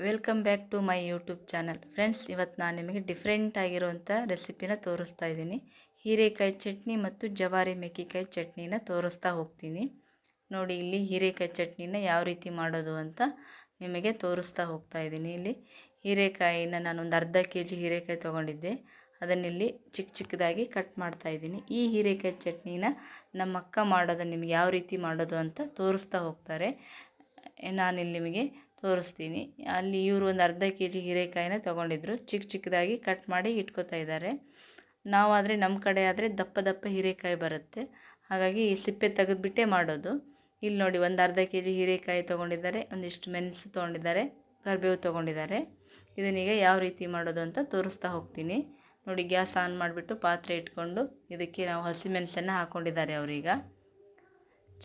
Welcome back to my YouTube channel. Friends, ಇವತ್ತು ನಾನು ನಿಮಗೆ ಡಿಫ್ರೆಂಟ್ ಆಗಿರುವಂಥ ರೆಸಿಪಿನ ತೋರಿಸ್ತಾ ಇದ್ದೀನಿ. ಹೀರೆಕಾಯಿ ಚಟ್ನಿ ಮತ್ತು ಜವಾರಿ ಮೆಕ್ಕೆಕಾಯಿ ಚಟ್ನಿನ ತೋರಿಸ್ತಾ ಹೋಗ್ತೀನಿ. ನೋಡಿ, ಇಲ್ಲಿ ಹೀರೆಕಾಯಿ ಚಟ್ನಿನ ಯಾವ ರೀತಿ ಮಾಡೋದು ಅಂತ ನಿಮಗೆ ತೋರಿಸ್ತಾ ಹೋಗ್ತಾ ಇದ್ದೀನಿ. ಇಲ್ಲಿ ಹೀರೆಕಾಯಿನ ನಾನೊಂದು ಅರ್ಧ ಕೆಜಿ ಹೀರೆಕಾಯಿ ತೊಗೊಂಡಿದ್ದೆ. ಅದನ್ನಿಲ್ಲಿ ಚಿಕ್ಕ ಚಿಕ್ಕದಾಗಿ ಕಟ್ ಮಾಡ್ತಾ ಇದ್ದೀನಿ. ಈ ಹೀರೆಕಾಯಿ ಚಟ್ನಿನ ನಮ್ಮ ಅಕ್ಕ ಮಾಡೋದನ್ನು ನಿಮಗೆ ಯಾವ ರೀತಿ ಮಾಡೋದು ಅಂತ ತೋರಿಸ್ತಾ ಹೋಗ್ತಾರೆ. ನಾನಿಲ್ಲಿ ನಿಮಗೆ ತೋರಿಸ್ತೀನಿ. ಅಲ್ಲಿ ಇವರು ಒಂದು ಅರ್ಧ ಕೆ ಜಿ ಹೀರೆಕಾಯಿನ ತೊಗೊಂಡಿದ್ರು. ಚಿಕ್ಕ ಚಿಕ್ಕದಾಗಿ ಕಟ್ ಮಾಡಿ ಇಟ್ಕೋತಾ ಇದ್ದಾರೆ. ನಾವಾದರೆ ನಮ್ಮ ಕಡೆ ಆದರೆ ದಪ್ಪ ದಪ್ಪ ಹೀರೆಕಾಯಿ ಬರುತ್ತೆ, ಹಾಗಾಗಿ ಈ ಸಿಪ್ಪೆ ತೆಗೆದುಬಿಟ್ಟೇ ಮಾಡೋದು. ಇಲ್ಲಿ ನೋಡಿ, ಒಂದು ಅರ್ಧ ಕೆ ಜಿ ಹೀರೆಕಾಯಿ ತೊಗೊಂಡಿದ್ದಾರೆ, ಒಂದಿಷ್ಟು ಮೆಣಸು ತೊಗೊಂಡಿದ್ದಾರೆ, ಕರಿಬೇವು ತೊಗೊಂಡಿದ್ದಾರೆ. ಇದನ್ನೀಗ ಯಾವ ರೀತಿ ಮಾಡೋದು ಅಂತ ತೋರಿಸ್ತಾ ಹೋಗ್ತೀನಿ. ನೋಡಿ, ಗ್ಯಾಸ್ ಆನ್ ಮಾಡಿಬಿಟ್ಟು ಪಾತ್ರೆ ಇಟ್ಕೊಂಡು ಇದಕ್ಕೆ ನಾವು ಹಸಿಮೆಣಸನ್ನು ಹಾಕ್ಕೊಂಡಿದ್ದಾರೆ. ಅವರೀಗ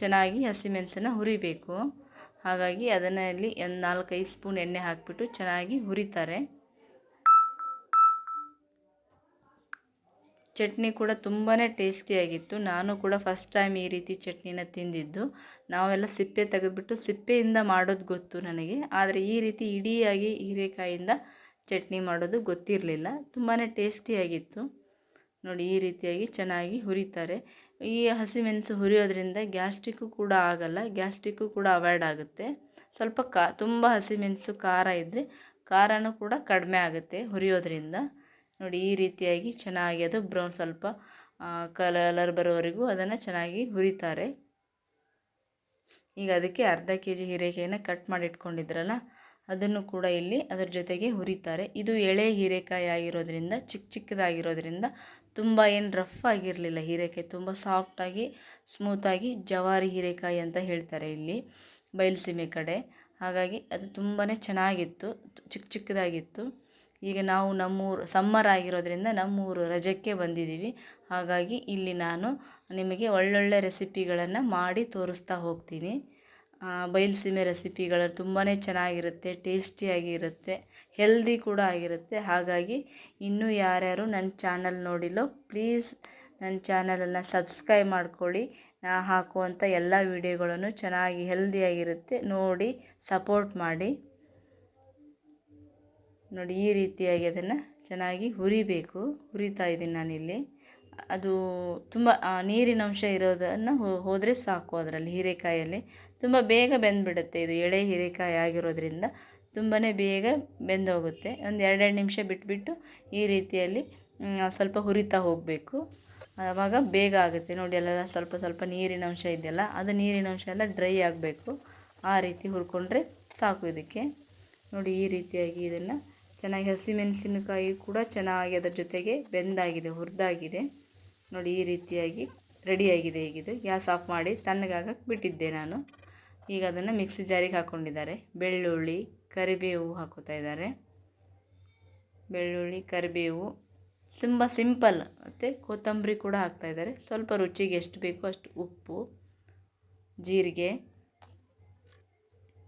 ಚೆನ್ನಾಗಿ ಹಸಿಮೆಣಸನ್ನು ಹುರಿಬೇಕು. ಹಾಗಾಗಿ ಅದನ್ನು ಇಲ್ಲಿ ಒಂದು 4-5 ಸ್ಪೂನ್ ಎಣ್ಣೆ ಹಾಕಿಬಿಟ್ಟು ಚೆನ್ನಾಗಿ ಹುರಿತಾರೆ. ಚಟ್ನಿ ಕೂಡ ತುಂಬಾ ಟೇಸ್ಟಿಯಾಗಿತ್ತು. ನಾನು ಕೂಡ ಫಸ್ಟ್ ಟೈಮ್ ಈ ರೀತಿ ಚಟ್ನಿನ ತಿಂದಿದ್ದು. ನಾವೆಲ್ಲ ಸಿಪ್ಪೆ ತೆಗೆದುಬಿಟ್ಟು ಸಿಪ್ಪೆಯಿಂದ ಮಾಡೋದು ಗೊತ್ತು ನನಗೆ, ಆದರೆ ಈ ರೀತಿ ಇಡೀಯಾಗಿ ಹೀರೆಕಾಯಿಂದ ಚಟ್ನಿ ಮಾಡೋದು ಗೊತ್ತಿರಲಿಲ್ಲ. ತುಂಬಾ ಟೇಸ್ಟಿಯಾಗಿತ್ತು. ನೋಡಿ, ಈ ರೀತಿಯಾಗಿ ಚೆನ್ನಾಗಿ ಹುರಿತಾರೆ. ಈ ಹಸಿಮೆಣಸು ಹುರಿಯೋದ್ರಿಂದ ಗ್ಯಾಸ್ಟ್ರಿಕ್ಕು ಕೂಡ ಆಗಲ್ಲ, ಗ್ಯಾಸ್ಟ್ರಿಕ್ಕು ಕೂಡ ಅವಾಯ್ಡ್ ಆಗುತ್ತೆ. ಸ್ವಲ್ಪ ತುಂಬ ಹಸಿಮೆಣಸು ಖಾರ ಇದ್ದರೆ ಖಾರನೂ ಕೂಡ ಕಡಿಮೆ ಆಗುತ್ತೆ ಹುರಿಯೋದ್ರಿಂದ. ನೋಡಿ, ಈ ರೀತಿಯಾಗಿ ಚೆನ್ನಾಗಿ ಅದು ಬ್ರೌನ್ ಸ್ವಲ್ಪ ಕಲರ್ ಬರೋವರೆಗೂ ಅದನ್ನು ಚೆನ್ನಾಗಿ ಹುರಿತಾರೆ. ಈಗ ಅದಕ್ಕೆ ಅರ್ಧ ಕೆ ಜಿ ಹೀರೆಕಾಯಿನ ಕಟ್ ಮಾಡಿ ಇಟ್ಕೊಂಡಿದ್ರಲ್ಲ, ಅದನ್ನು ಕೂಡ ಇಲ್ಲಿ ಅದರ ಜೊತೆಗೆ ಹುರಿತಾರೆ. ಇದು ಎಳೆ ಹೀರೆಕಾಯಿ ಆಗಿರೋದ್ರಿಂದ, ಚಿಕ್ಕ ಚಿಕ್ಕದಾಗಿರೋದ್ರಿಂದ ತುಂಬ ಏನು ರಫ್ ಆಗಿರಲಿಲ್ಲ. ಹೀರೆಕಾಯಿ ತುಂಬ ಸಾಫ್ಟಾಗಿ ಸ್ಮೂತಾಗಿ ಜವಾರಿ ಹೀರೆಕಾಯಿ ಅಂತ ಹೇಳ್ತಾರೆ ಇಲ್ಲಿ ಬಯಲುಸೀಮೆ ಕಡೆ. ಹಾಗಾಗಿ ಅದು ತುಂಬಾ ಚೆನ್ನಾಗಿತ್ತು, ಚಿಕ್ಕ ಚಿಕ್ಕದಾಗಿತ್ತು. ಈಗ ನಾವು ನಮ್ಮೂರು ಸಮ್ಮರ್ ಆಗಿರೋದ್ರಿಂದ ನಮ್ಮೂರು ರಜಕ್ಕೆ ಬಂದಿದ್ದೀವಿ. ಹಾಗಾಗಿ ಇಲ್ಲಿ ನಾನು ನಿಮಗೆ ಒಳ್ಳೊಳ್ಳೆ ರೆಸಿಪಿಗಳನ್ನು ಮಾಡಿ ತೋರಿಸ್ತಾ ಹೋಗ್ತೀನಿ. ಬಯಲುಸೀಮೆ ರೆಸಿಪಿಗಳು ತುಂಬಾ ಚೆನ್ನಾಗಿರುತ್ತೆ, ಟೇಸ್ಟಿಯಾಗಿರುತ್ತೆ, ಹೆಲ್ದಿ ಕೂಡ ಆಗಿರುತ್ತೆ. ಹಾಗಾಗಿ ಇನ್ನೂ ಯಾರ್ಯಾರು ನನ್ನ ಚಾನಲ್ ನೋಡಿಲ್ಲೋ ಪ್ಲೀಸ್ ನನ್ನ ಚಾನಲನ್ನು ಸಬ್ಸ್ಕ್ರೈಬ್ ಮಾಡ್ಕೊಳ್ಳಿ. ನಾ ಹಾಕುವಂಥ ಎಲ್ಲ ವೀಡಿಯೋಗಳನ್ನು ಚೆನ್ನಾಗಿ ಹೆಲ್ದಿಯಾಗಿರುತ್ತೆ, ನೋಡಿ ಸಪೋರ್ಟ್ ಮಾಡಿ. ನೋಡಿ, ಈ ರೀತಿಯಾಗಿ ಅದನ್ನು ಚೆನ್ನಾಗಿ ಹುರಿಬೇಕು. ಹುರಿತಾ ಇದ್ದೀನಿ ನಾನಿಲ್ಲಿ. ಅದು ತುಂಬ ನೀರಿನಂಶ ಇರೋದನ್ನು ಹೋದರೆ ಸಾಕು. ಅದರಲ್ಲಿ ಹೀರೆಕಾಯಲ್ಲಿ ತುಂಬ ಬೇಗ ಬೆಂದುಬಿಡುತ್ತೆ. ಇದು ಎಳೆ ಹೀರೆಕಾಯಿ ಆಗಿರೋದ್ರಿಂದ ತುಂಬಾ ಬೇಗ ಬೆಂದೋಗುತ್ತೆ. ಒಂದು 2 ನಿಮಿಷ ಬಿಟ್ಬಿಟ್ಟು ಈ ರೀತಿಯಲ್ಲಿ ಸ್ವಲ್ಪ ಹುರಿತಾ ಹೋಗಬೇಕು, ಆವಾಗ ಬೇಗ ಆಗುತ್ತೆ. ನೋಡಿ, ಎಲ್ಲ ಸ್ವಲ್ಪ ಸ್ವಲ್ಪ ನೀರಿನಂಶ ಇದೆಯಲ್ಲ, ಅದು ನೀರಿನಂಶ ಎಲ್ಲ ಡ್ರೈ ಆಗಬೇಕು. ಆ ರೀತಿ ಹುರ್ಕೊಂಡ್ರೆ ಸಾಕು ಇದಕ್ಕೆ. ನೋಡಿ, ಈ ರೀತಿಯಾಗಿ ಇದನ್ನು ಚೆನ್ನಾಗಿ ಹಸಿಮೆಣಸಿನಕಾಯಿ ಕೂಡ ಚೆನ್ನಾಗಿ ಅದರ ಜೊತೆಗೆ ಬೆಂದಾಗಿದೆ, ಹುರಿದಾಗಿದೆ. ನೋಡಿ, ಈ ರೀತಿಯಾಗಿ ರೆಡಿಯಾಗಿದೆ. ಈಗಿದು ಗ್ಯಾಸ್ ಆಫ್ ಮಾಡಿ ತಣ್ಣಗಾಗಕ್ಕೆ ಬಿಟ್ಟಿದ್ದೆ ನಾನು. ಈಗ ಅದನ್ನು ಮಿಕ್ಸಿ ಜಾರಿಗೆ ಹಾಕ್ಕೊಂಡಿದ್ದಾರೆ. ಬೆಳ್ಳುಳ್ಳಿ, ಕರಿಬೇವು ಹಾಕೋತಾ ಇದ್ದಾರೆ. ಬೆಳ್ಳುಳ್ಳಿ, ಕರಿಬೇವು ತುಂಬ ಸಿಂಪಲ್, ಮತ್ತು ಕೊತ್ತಂಬರಿ ಕೂಡ ಹಾಕ್ತಾಯಿದ್ದಾರೆ. ಸ್ವಲ್ಪ ರುಚಿಗೆ ಎಷ್ಟು ಬೇಕೋ ಅಷ್ಟು ಉಪ್ಪು, ಜೀರಿಗೆ,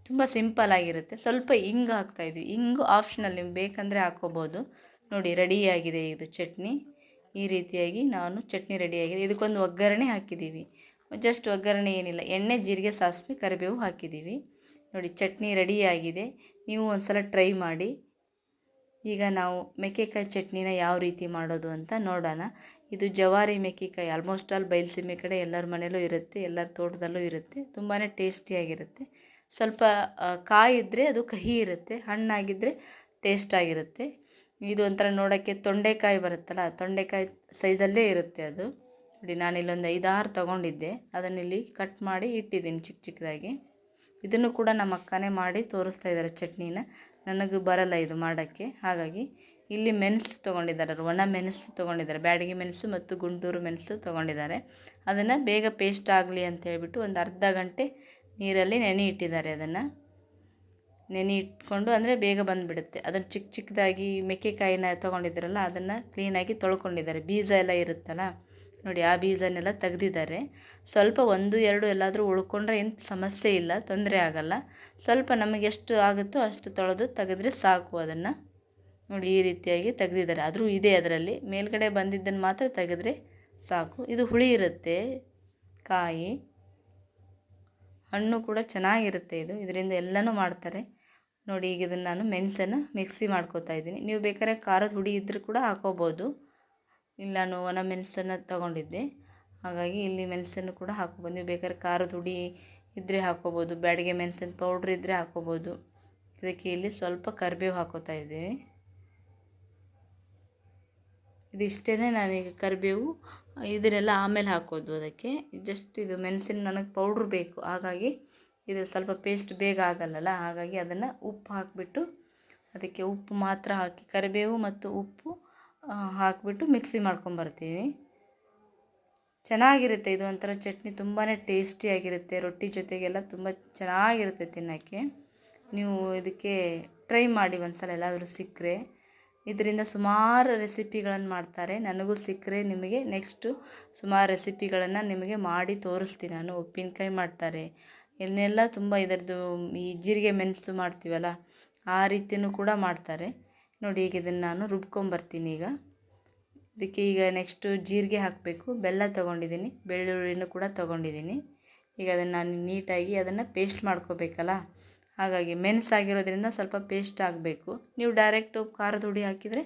ತುಂಬ ಸಿಂಪಲ್ ಆಗಿರುತ್ತೆ. ಸ್ವಲ್ಪ ಹಿಂಗು ಹಾಕ್ತಾಯಿದ್ವಿ. ಹಿಂಗು ಆಪ್ಷನಲ್, ನಿಮ್ಗೆ ಬೇಕಂದರೆ ಹಾಕ್ಕೋಬೋದು. ನೋಡಿ, ರೆಡಿಯಾಗಿದೆ ಇದು ಚಟ್ನಿ. ಈ ರೀತಿಯಾಗಿ ನಾನು ಚಟ್ನಿ ರೆಡಿಯಾಗಿದೆ. ಇದಕ್ಕೊಂದು ಒಗ್ಗರಣೆ ಹಾಕಿದ್ದೀವಿ. ಜಸ್ಟ್ ಒಗ್ಗರಣೆ ಏನಿಲ್ಲ, ಎಣ್ಣೆ, ಜೀರಿಗೆ, ಸಾಸಿವೆ, ಕರಿಬೇವು ಹಾಕಿದ್ದೀವಿ. ನೋಡಿ, ಚಟ್ನಿ ರೆಡಿಯಾಗಿದೆ. ನೀವು ಒಂದು ಸಲ ಟ್ರೈ ಮಾಡಿ. ಈಗ ನಾವು ಮೆಕ್ಕೆಕಾಯಿ ಚಟ್ನಿನ ಯಾವ ರೀತಿ ಮಾಡೋದು ಅಂತ ನೋಡೋಣ. ಇದು ಜವಾರಿ ಮೆಕ್ಕೆಕಾಯಿ. ಆಲ್ಮೋಸ್ಟ್ ಆಲ್ ಬಯಲುಸೀಮೆ ಕಡೆ ಎಲ್ಲರ ಮನೆಯಲ್ಲೂ ಇರುತ್ತೆ, ಎಲ್ಲರ ತೋಟದಲ್ಲೂ ಇರುತ್ತೆ. ತುಂಬಾ ಟೇಸ್ಟಿಯಾಗಿರುತ್ತೆ. ಸ್ವಲ್ಪ ಕಾಯಿ ಇದ್ದರೆ ಅದು ಕಹಿ ಇರುತ್ತೆ, ಹಣ್ಣಾಗಿದ್ದರೆ ಟೇಸ್ಟಾಗಿರುತ್ತೆ. ಇದು ಒಂಥರ ನೋಡೋಕ್ಕೆ ತೊಂಡೆಕಾಯಿ ಬರುತ್ತಲ್ಲ, ತೊಂಡೆಕಾಯಿ ಸೈಜಲ್ಲೇ ಇರುತ್ತೆ ಅದು. ನೋಡಿ, ನಾನಿಲ್ಲೊಂದು 5-6 ತೊಗೊಂಡಿದ್ದೆ. ಅದನ್ನಿಲ್ಲಿ ಕಟ್ ಮಾಡಿ ಇಟ್ಟಿದ್ದೀನಿ ಚಿಕ್ಕ ಚಿಕ್ಕದಾಗಿ. ಇದನ್ನು ಕೂಡ ನಮ್ಮ ಅಕ್ಕನೇ ಮಾಡಿ ತೋರಿಸ್ತಾ ಇದ್ದಾರೆ ಚಟ್ನಿನ. ನನಗೂ ಬರಲ್ಲ ಇದು ಮಾಡೋಕ್ಕೆ. ಹಾಗಾಗಿ ಇಲ್ಲಿ ಮೆಣಸು ತೊಗೊಂಡಿದ್ದಾರೆ, ಒಣ ಮೆಣಸು ತೊಗೊಂಡಿದ್ದಾರೆ. ಬ್ಯಾಡಗಿ ಮೆಣಸು ಮತ್ತು ಗುಂಟೂರು ಮೆಣಸು ತೊಗೊಂಡಿದ್ದಾರೆ. ಅದನ್ನು ಬೇಗ ಪೇಸ್ಟ್ ಆಗಲಿ ಅಂತ ಹೇಳ್ಬಿಟ್ಟು ಒಂದು ಅರ್ಧ ಗಂಟೆ ನೀರಲ್ಲಿ ನೆನೆ ಇಟ್ಟಿದ್ದಾರೆ. ಅದನ್ನು ನೆನೆ ಇಟ್ಕೊಂಡು ಅಂದರೆ ಬೇಗ ಬಂದುಬಿಡುತ್ತೆ. ಅದನ್ನು ಚಿಕ್ಕ ಚಿಕ್ಕದಾಗಿ ಮೆಕ್ಕೆಕಾಯಿನ ತೊಗೊಂಡಿದ್ದಾರಲ್ಲ, ಅದನ್ನು ಕ್ಲೀನಾಗಿ ತೊಳ್ಕೊಂಡಿದ್ದಾರೆ. ಬೀಜ ಎಲ್ಲ ಇರುತ್ತಲ್ಲ, ನೋಡಿ ಆ ಬೀಜನೆಲ್ಲ ತೆಗೆದಿದ್ದಾರೆ. ಸ್ವಲ್ಪ 1-2 ಎಲ್ಲಾದರೂ ಉಳ್ಕೊಂಡ್ರೆ ಏನು ಸಮಸ್ಯೆ ಇಲ್ಲ, ತೊಂದರೆ ಆಗಲ್ಲ. ಸ್ವಲ್ಪ ನಮಗೆ ಎಷ್ಟು ಆಗುತ್ತೋ ಅಷ್ಟು ತೊಳೆದು ತೆಗೆದ್ರೆ ಸಾಕು ಅದನ್ನು. ನೋಡಿ, ಈ ರೀತಿಯಾಗಿ ತೆಗೆದಿದ್ದಾರೆ. ಆದರೂ ಇದೆ ಅದರಲ್ಲಿ, ಮೇಲ್ಗಡೆ ಬಂದಿದ್ದನ್ನು ಮಾತ್ರ ತೆಗೆದ್ರೆ ಸಾಕು. ಇದು ಹುಳಿ ಇರುತ್ತೆ ಕಾಯಿ, ಹಣ್ಣು ಕೂಡ ಚೆನ್ನಾಗಿರುತ್ತೆ. ಇದರಿಂದ ಎಲ್ಲನೂ ಮಾಡ್ತಾರೆ. ನೋಡಿ ಈಗ ಇದನ್ನು ನಾನು ಮೆಣಸನ್ನು ಮಿಕ್ಸಿ ಮಾಡ್ಕೋತಾ ಇದ್ದೀನಿ. ನೀವು ಬೇಕಾದ್ರೆ ಖಾರದ ಹುಡಿ ಇದ್ದರೂ ಕೂಡ ಹಾಕೋಬೋದು. ಇಲ್ಲಿ ನಾನು ಒಣ ಮೆಣಸನ್ನು ತೊಗೊಂಡಿದ್ದೆ, ಹಾಗಾಗಿ ಇಲ್ಲಿ ಮೆಣಸನ್ನು ಕೂಡ ಹಾಕ್ಬೋದು. ನೀವು ಬೇಕಾದ್ರೆ ಖಾರದ ಹುಡಿ ಇದ್ದರೆ ಹಾಕ್ಕೋಬೋದು, ಬ್ಯಾಡಗೆ ಮೆಣಸಿನ ಪೌಡ್ರ್ ಇದ್ದರೆ ಹಾಕ್ಕೋಬೋದು. ಇದಕ್ಕೆ ಇಲ್ಲಿ ಸ್ವಲ್ಪ ಕರಿಬೇವು ಹಾಕೋತಾ ಇದ್ದೀನಿ. ಇದಿಷ್ಟೇ ನಾನೀಗ ಕರಿಬೇವು ಇದನ್ನೆಲ್ಲ ಆಮೇಲೆ ಹಾಕೋದು. ಅದಕ್ಕೆ ಜಸ್ಟ್ ಇದು ಮೆಣಸಿನ ನನಗೆ ಪೌಡ್ರ್ ಬೇಕು, ಹಾಗಾಗಿ ಇದು ಸ್ವಲ್ಪ ಪೇಸ್ಟ್ ಬೇಗ ಆಗಲ್ಲಲ್ಲ, ಹಾಗಾಗಿ ಅದನ್ನು ಉಪ್ಪು ಹಾಕಿಬಿಟ್ಟು ಅದಕ್ಕೆ ಉಪ್ಪು ಮಾತ್ರ ಹಾಕಿ ಕರಿಬೇವು ಮತ್ತು ಉಪ್ಪು ಹಾಕಿಬಿಟ್ಟು ಮಿಕ್ಸಿ ಮಾಡ್ಕೊಂಬರ್ತೀನಿ. ಚೆನ್ನಾಗಿರುತ್ತೆ ಇದು, ಒಂಥರ ಚಟ್ನಿ ತುಂಬಾ ಟೇಸ್ಟಿಯಾಗಿರುತ್ತೆ. ರೊಟ್ಟಿ ಜೊತೆಗೆಲ್ಲ ತುಂಬ ಚೆನ್ನಾಗಿರುತ್ತೆ ತಿನ್ನೋಕ್ಕೆ. ನೀವು ಇದಕ್ಕೆ ಟ್ರೈ ಮಾಡಿ ಒಂದ್ಸಲ ಎಲ್ಲಾದರೂ ಸಿಕ್ಕರೆ. ಇದರಿಂದ ಸುಮಾರು ರೆಸಿಪಿಗಳನ್ನು ಮಾಡ್ತಾರೆ. ನನಗೂ ಸಿಕ್ಕರೆ ನಿಮಗೆ ನೆಕ್ಸ್ಟು ಸುಮಾರು ರೆಸಿಪಿಗಳನ್ನು ನಿಮಗೆ ಮಾಡಿ ತೋರಿಸ್ತೀನಿ ನಾನು. ಉಪ್ಪಿನಕಾಯಿ ಮಾಡ್ತಾರೆ, ಇನ್ನೆಲ್ಲ ತುಂಬ ಇದರದ್ದು ಈ ಜೀರಿಗೆ ಮೆಣಸು ಮಾಡ್ತೀವಲ್ಲ ಆ ರೀತಿಯೂ ಕೂಡ ಮಾಡ್ತಾರೆ. ನೋಡಿ ಈಗ ಇದನ್ನು ನಾನು ರುಬ್ಕೊಂಬರ್ತೀನಿ. ಇದಕ್ಕೆ ಈಗ ನೆಕ್ಸ್ಟು ಜೀರಿಗೆ ಹಾಕಬೇಕು, ಬೆಲ್ಲ ತೊಗೊಂಡಿದ್ದೀನಿ, ಬೆಳ್ಳುಳ್ಳಿನೂ ಕೂಡ ತೊಗೊಂಡಿದ್ದೀನಿ. ಈಗ ಅದನ್ನು ನಾನು ನೀಟಾಗಿ ಅದನ್ನು ಪೇಸ್ಟ್ ಮಾಡ್ಕೋಬೇಕಲ್ಲ, ಹಾಗಾಗಿ ಮೆಣಸಾಗಿರೋದ್ರಿಂದ ಸ್ವಲ್ಪ ಪೇಸ್ಟ್ ಆಗಬೇಕು. ನೀವು ಡೈರೆಕ್ಟು ಖಾರದ ಹುಡಿ ಹಾಕಿದರೆ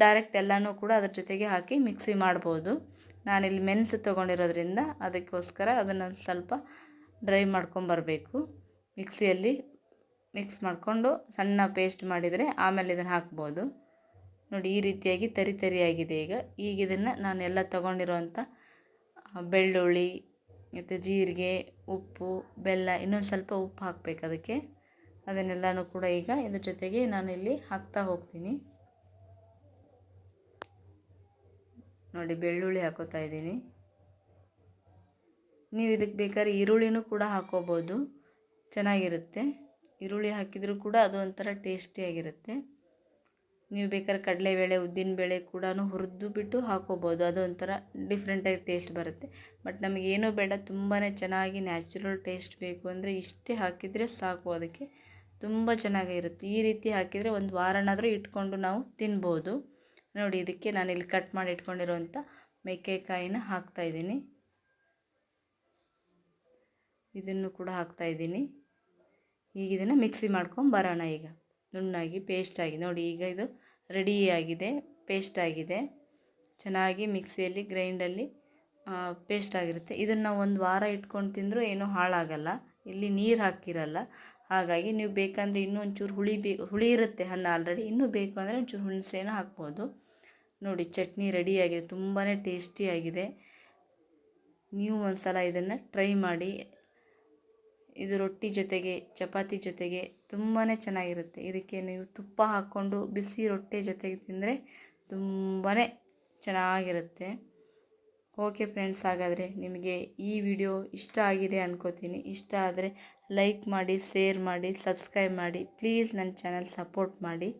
ಡೈರೆಕ್ಟ್ ಎಲ್ಲನೂ ಕೂಡ ಅದ್ರ ಜೊತೆಗೆ ಹಾಕಿ ಮಿಕ್ಸಿ ಮಾಡ್ಬೋದು. ನಾನಿಲ್ಲಿ ಮೆಣಸು ತೊಗೊಂಡಿರೋದ್ರಿಂದ ಅದಕ್ಕೋಸ್ಕರ ಅದನ್ನು ಸ್ವಲ್ಪ ಡ್ರೈ ಮಾಡ್ಕೊಂಬರಬೇಕು. ಮಿಕ್ಸಿಯಲ್ಲಿ ಮಿಕ್ಸ್ ಮಾಡಿಕೊಂಡು ಸಣ್ಣ ಪೇಸ್ಟ್ ಮಾಡಿದರೆ ಆಮೇಲೆ ಇದನ್ನು ಹಾಕ್ಬೋದು. ನೋಡಿ ಈ ರೀತಿಯಾಗಿ ತರಿಯಾಗಿದೆ. ಈಗ ಇದನ್ನು ನಾನು ಎಲ್ಲ ತೊಗೊಂಡಿರೋವಂಥ ಬೆಳ್ಳುಳ್ಳಿ ಮತ್ತು ಜೀರಿಗೆ, ಉಪ್ಪು, ಬೆಲ್ಲ, ಇನ್ನೊಂದು ಸ್ವಲ್ಪ ಉಪ್ಪು ಹಾಕಬೇಕು ಅದಕ್ಕೆ. ಅದನ್ನೆಲ್ಲನೂ ಕೂಡ ಈಗ ಇದ್ರ ಜೊತೆಗೆ ನಾನಿಲ್ಲಿ ಹಾಕ್ತಾ ಹೋಗ್ತೀನಿ. ನೋಡಿ ಬೆಳ್ಳುಳ್ಳಿ ಹಾಕೋತಾ ಇದ್ದೀನಿ. ನೀವು ಇದಕ್ಕೆ ಬೇಕಾದ್ರೆ ಈರುಳ್ಳಿನೂ ಕೂಡ ಹಾಕೋಬೋದು, ಚೆನ್ನಾಗಿರುತ್ತೆ. ಈರುಳ್ಳಿ ಹಾಕಿದರೂ ಕೂಡ ಅದು ಒಂಥರ ಟೇಸ್ಟಿಯಾಗಿರುತ್ತೆ. ನೀವು ಬೇಕಾದ್ರೆ ಕಡಲೆಬೇಳೆ, ಉದ್ದಿನಬೇಳೆ ಕೂಡ ಹುರಿದು ಬಿಟ್ಟು ಹಾಕೋಬೋದು, ಅದು ಒಂಥರ ಡಿಫ್ರೆಂಟಾಗಿ ಟೇಸ್ಟ್ ಬರುತ್ತೆ. ಬಟ್ ನಮಗೇನೂ ಬೇಡ, ತುಂಬಾ ಚೆನ್ನಾಗಿ ನ್ಯಾಚುರಲ್ ಟೇಸ್ಟ್ ಬೇಕು ಅಂದರೆ ಇಷ್ಟೇ ಹಾಕಿದರೆ ಸಾಕು. ಅದಕ್ಕೆ ತುಂಬ ಚೆನ್ನಾಗಿರುತ್ತೆ. ಈ ರೀತಿ ಹಾಕಿದರೆ ಒಂದು ವಾರನಾದರೂ ಇಟ್ಕೊಂಡು ನಾವು ತಿನ್ಬೋದು. ನೋಡಿ ಇದಕ್ಕೆ ನಾನಿಲ್ಲಿ ಕಟ್ ಮಾಡಿ ಇಟ್ಕೊಂಡಿರೋವಂಥ ಮೆಕ್ಕೆಕಾಯಿನ ಹಾಕ್ತಾಯಿದ್ದೀನಿ. ಇದನ್ನು ಕೂಡ ಹಾಕ್ತಾಯಿದ್ದೀನಿ. ಈಗ ಇದನ್ನು ಮಿಕ್ಸಿ ಮಾಡ್ಕೊಂಬರೋಣ. ಈಗ ನುಣ್ಣಾಗಿ ಪೇಸ್ಟಾಗಿ ನೋಡಿ, ಈಗ ಇದು ರೆಡಿಯಾಗಿದೆ, ಪೇಸ್ಟ್ ಆಗಿದೆ. ಚೆನ್ನಾಗಿ ಮಿಕ್ಸಿಯಲ್ಲಿ ಗ್ರೈಂಡಲ್ಲಿ ಪೇಸ್ಟ್ ಆಗಿರುತ್ತೆ. ಇದನ್ನು ನಾವು ಒಂದು ವಾರ ಇಟ್ಕೊಂಡು ತಿಂದರೂ ಏನೂ ಹಾಳಾಗಲ್ಲ. ಇಲ್ಲಿ ನೀರು ಹಾಕಿರಲ್ಲ, ಹಾಗಾಗಿ ನೀವು ಬೇಕಂದರೆ ಇನ್ನೂ ಒಂಚೂರು ಹುಳಿ ಇರುತ್ತೆ ಹಣ್ಣು ಆಲ್ರೆಡಿ, ಇನ್ನೂ ಬೇಕು ಅಂದರೆ ಒಂಚೂರು ಹುಣಸೆನ ಹಾಕ್ಬೋದು. ನೋಡಿ ಚಟ್ನಿ ರೆಡಿಯಾಗಿದೆ, ತುಂಬಾ ಟೇಸ್ಟಿಯಾಗಿದೆ. ನೀವು ಒಂದು ಸಲ ಇದನ್ನು ಟ್ರೈ ಮಾಡಿ. ಇದು ರೊಟ್ಟಿ ಜೊತೆಗೆ, ಚಪಾತಿ ಜೊತೆಗೆ ತುಂಬಾ ಚೆನ್ನಾಗಿರುತ್ತೆ. ಇದಕ್ಕೆ ನೀವು ತುಪ್ಪ ಹಾಕ್ಕೊಂಡು ಬಿಸಿ ರೊಟ್ಟಿ ಜೊತೆಗೆ ತಿಂದರೆ ತುಂಬಾ ಚೆನ್ನಾಗಿರುತ್ತೆ. ಓಕೆ ಫ್ರೆಂಡ್ಸ್, ಹಾಗಾದರೆ ನಿಮಗೆ ಈ ವಿಡಿಯೋ ಇಷ್ಟ ಆಗಿದೆ ಅನ್ಕೋತೀನಿ. ಇಷ್ಟ ಆದರೆ ಲೈಕ್ ಮಾಡಿ, ಶೇರ್ ಮಾಡಿ, ಸಬ್ಸ್ಕ್ರೈಬ್ ಮಾಡಿ. ಪ್ಲೀಸ್ ನನ್ನ ಚಾನಲ್ ಸಪೋರ್ಟ್ ಮಾಡಿ.